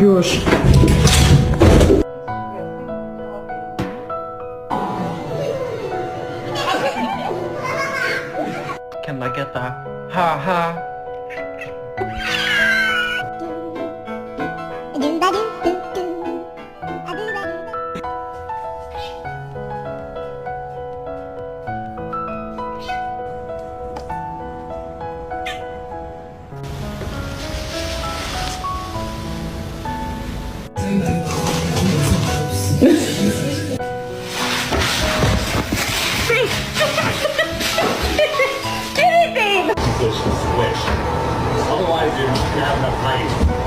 Już. Can I get that? Ha ha. Wish. Otherwise, you're not gonna have enough money.